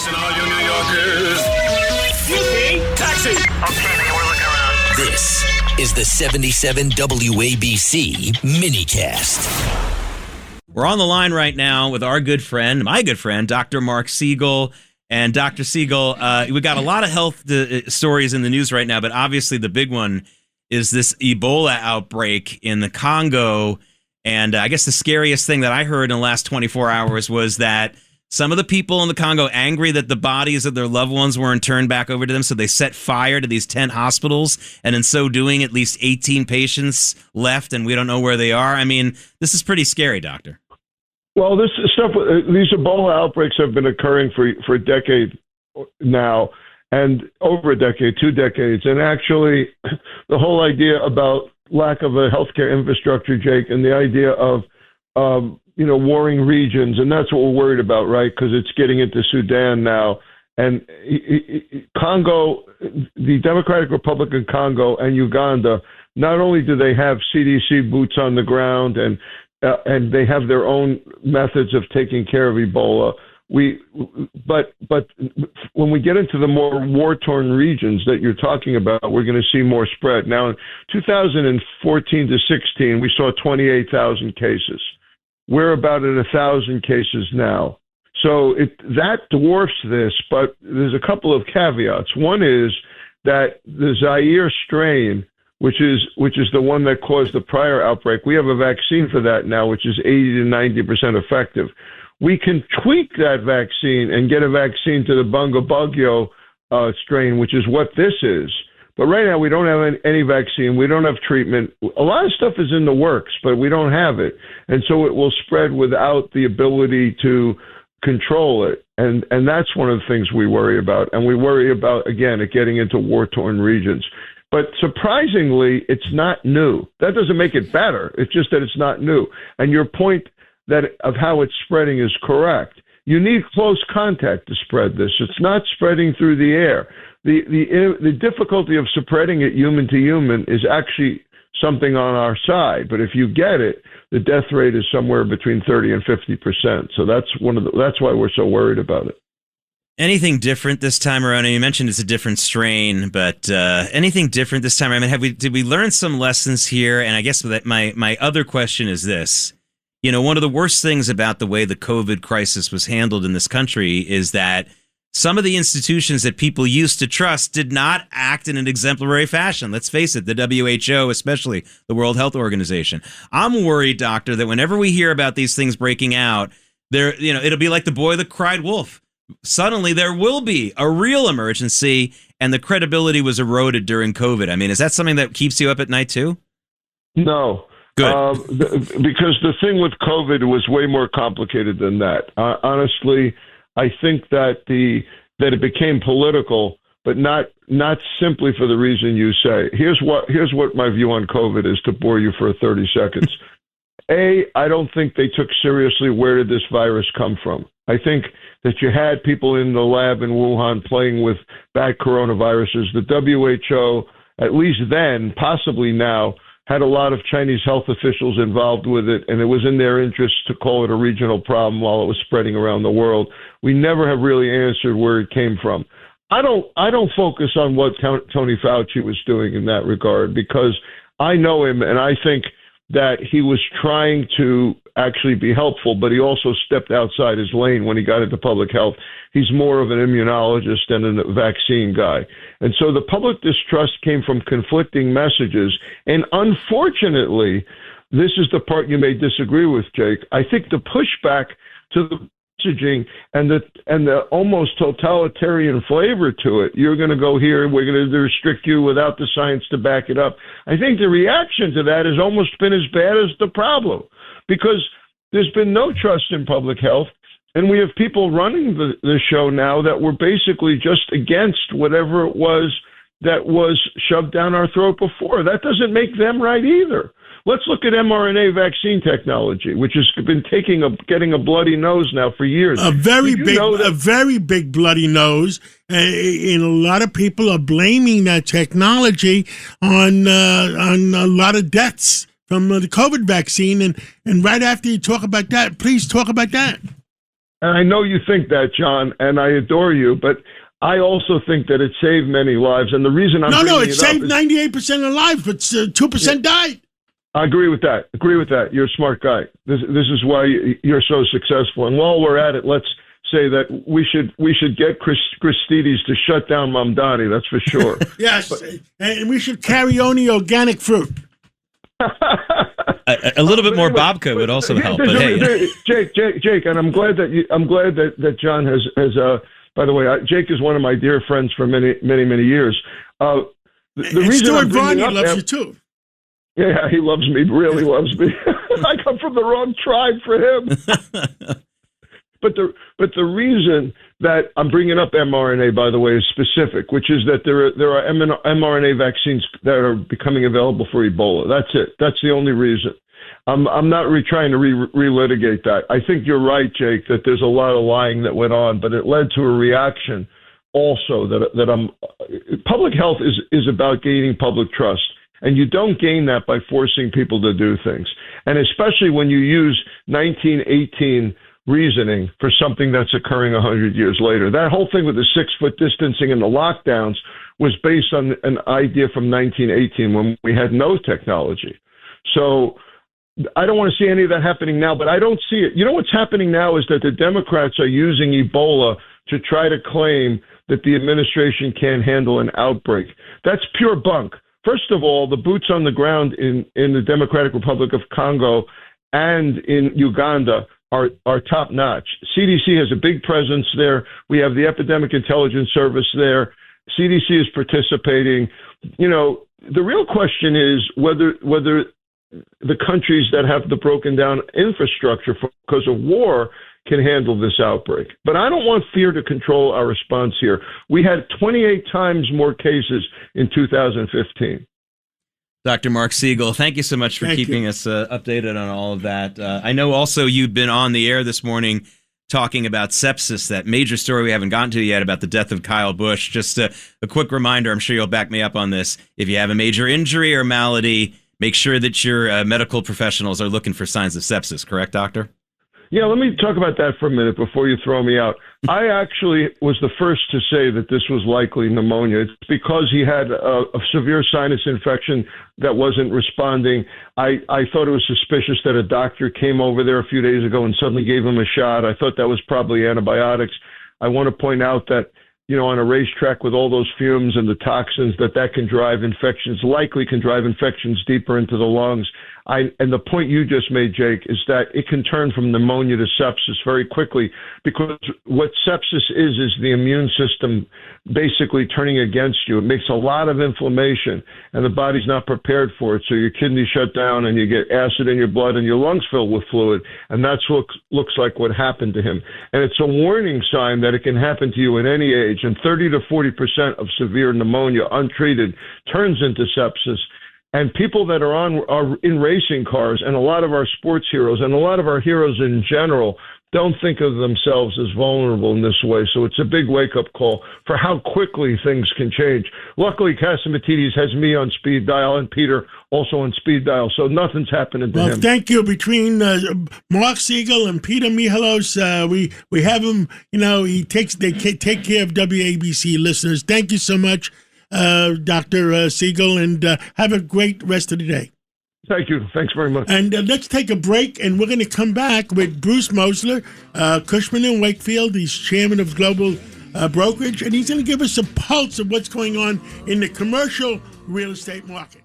Listen, all you New Yorkers. Excuse me, taxi. Okay, man, we're looking around. This is the 77 WABC minicast. We're on the line right now with my good friend, Dr. Marc Siegel. And Dr. Siegel, we got a lot of health stories in the news right now, but obviously the big one is this Ebola outbreak in the Congo. And I guess the scariest thing that I heard in the last 24 hours was that some of the people in the Congo, angry that the bodies of their loved ones weren't turned back over to them, so they set fire to these 10 hospitals, and in so doing, at least 18 patients left, and we don't know where they are. I mean, this is pretty scary, Doctor. Well, these Ebola outbreaks have been occurring for a decade now, and over a decade, 2 decades. And actually, the whole idea about lack of a healthcare infrastructure, Jake, and the idea of warring regions, and that's what we're worried about, right? Because it's getting into Sudan now, and Congo, the Democratic Republic of Congo, and Uganda. Not only do they have CDC boots on the ground and they have their own methods of taking care of Ebola. But when we get into the more war-torn regions that you're talking about, we're going to see more spread. Now, in 2014 to 16, we saw 28,000 cases. We're about at 1,000 cases now. So that dwarfs this, but there's a couple of caveats. One is that the Zaire strain, which is the one that caused the prior outbreak, we have a vaccine for that now, which is 80 to 90% effective. We can tweak that vaccine and get a vaccine to the Bundibugyo strain, which is what this is. But right now, we don't have any vaccine. We don't have treatment. A lot of stuff is in the works, but we don't have it. And so it will spread without the ability to control it. And that's one of the things we worry about. And we worry about, again, it getting into war-torn regions. But surprisingly, it's not new. That doesn't make it better. It's just that it's not new. And your point of how it's spreading is correct. You need close contact to spread this. It's not spreading through the air. The difficulty of spreading it human to human is actually something on our side. But if you get it, the death rate is somewhere between 30 and 50%. So that's why we're so worried about it. Anything different this time around? You mentioned it's a different strain, but anything different this time? I mean, did we learn some lessons here? And I guess that my other question is this. One of the worst things about the way the COVID crisis was handled in this country is that some of the institutions that people used to trust did not act in an exemplary fashion. Let's face it, the WHO, especially the World Health Organization. I'm worried, Doctor, that whenever we hear about these things breaking out, it'll be like the boy that cried wolf. Suddenly there will be a real emergency, and the credibility was eroded during COVID. I mean, is that something that keeps you up at night too? No. Good. Because the thing with COVID was way more complicated than that. Honestly, I think that it became political, but not simply for the reason you say. Here's what my view on COVID is, to bore you for 30 seconds. I don't think they took seriously where did this virus come from. I think that you had people in the lab in Wuhan playing with bad coronaviruses. The WHO, at least then, possibly now, had a lot of Chinese health officials involved with it, and it was in their interest to call it a regional problem while it was spreading around the world. We never have really answered where it came from. I don't focus on what Tony Fauci was doing in that regard, because I know him, and I think that he was trying to actually be helpful, but he also stepped outside his lane when he got into public health. He's more of an immunologist than a vaccine guy. And so the public distrust came from conflicting messages. And unfortunately, this is the part you may disagree with, Jake. I think the pushback to the messaging and the almost totalitarian flavor to it, you're going to go here, we're going to restrict you without the science to back it up. I think the reaction to that has almost been as bad as the problem, because there's been no trust in public health. And we have people running the show now that were basically just against whatever it was that was shoved down our throat before. That doesn't make them right either. Let's look at mRNA vaccine technology, which has been getting a bloody nose now for years. A very big bloody nose, and a lot of people are blaming that technology on a lot of deaths from the COVID vaccine. And right after you talk about that, please talk about that. And I know you think that, John, and I adore you, but I also think that it saved many lives. And the reason I'm it saved 98% of lives, but 2% died. I agree with that. You're a smart guy. This is why you're so successful. And while we're at it, let's say that we should get Christides to shut down Mamdani. That's for sure. Yes, and we should carry only organic fruit. A little bit more babka would also help. But hey, Jake, and I'm glad that John has. By the way, Jake is one of my dear friends for many years. The reason Stuart Varney loves you too. Yeah, he loves me. Really loves me. I come from the wrong tribe for him. But the reason that I'm bringing up mRNA, by the way, is specific, which is that there are mRNA vaccines that are becoming available for Ebola. That's it. That's the only reason. I'm not trying to relitigate that. I think you're right, Jake, that there's a lot of lying that went on, but it led to a reaction also public health is about gaining public trust. And you don't gain that by forcing people to do things. And especially when you use 1918 reasoning for something that's occurring 100 years later. That whole thing with the 6-foot distancing and the lockdowns was based on an idea from 1918 when we had no technology. So I don't want to see any of that happening now, but I don't see it. You know what's happening now is that the Democrats are using Ebola to try to claim that the administration can't handle an outbreak. That's pure bunk. First of all, the boots on the ground in the Democratic Republic of Congo and in Uganda are top notch. CDC has a big presence there. We have the Epidemic Intelligence Service there. CDC is participating. You know, the real question is whether the countries that have the broken down infrastructure because of war can handle this outbreak. But I don't want fear to control our response here. We had 28 times more cases in 2015. Dr. Marc Siegel, thank you so much for keeping us updated on all of that. I know also you've been on the air this morning talking about sepsis, that major story we haven't gotten to yet about the death of Kyle Busch. Just a quick reminder, I'm sure you'll back me up on this. If you have a major injury or malady, make sure that your medical professionals are looking for signs of sepsis. Correct, doctor? Yeah, let me talk about that for a minute before you throw me out. I actually was the first to say that this was likely pneumonia. It's because he had a severe sinus infection that wasn't responding. I thought it was suspicious that a doctor came over there a few days ago and suddenly gave him a shot. I thought that was probably antibiotics. I want to point out that, you know, on a racetrack with all those fumes and the toxins, that can drive infections, likely can drive infections deeper into the lungs. And the point you just made, Jake, is that it can turn from pneumonia to sepsis very quickly, because what sepsis is the immune system basically turning against you. It makes a lot of inflammation, and the body's not prepared for it. So your kidneys shut down, and you get acid in your blood, and your lungs fill with fluid. And that's what looks like what happened to him. And it's a warning sign that it can happen to you at any age. And 30 to 40% of severe pneumonia untreated turns into sepsis. And people that are in racing cars, and a lot of our sports heroes and a lot of our heroes in general, don't think of themselves as vulnerable in this way. So it's a big wake-up call for how quickly things can change. Luckily, Cassimatidis has me on speed dial and Peter also on speed dial, so nothing's happening to him. Well, thank you. Between Marc Siegel and Peter Michalos, we have him. You know, they take care of WABC listeners. Thank you so much, Dr. Siegel, and have a great rest of the day. Thank you. Thanks very much. And let's take a break, and we're going to come back with Bruce Mosler, Cushman & Wakefield. He's chairman of Global Brokerage, and he's going to give us a pulse of what's going on in the commercial real estate market.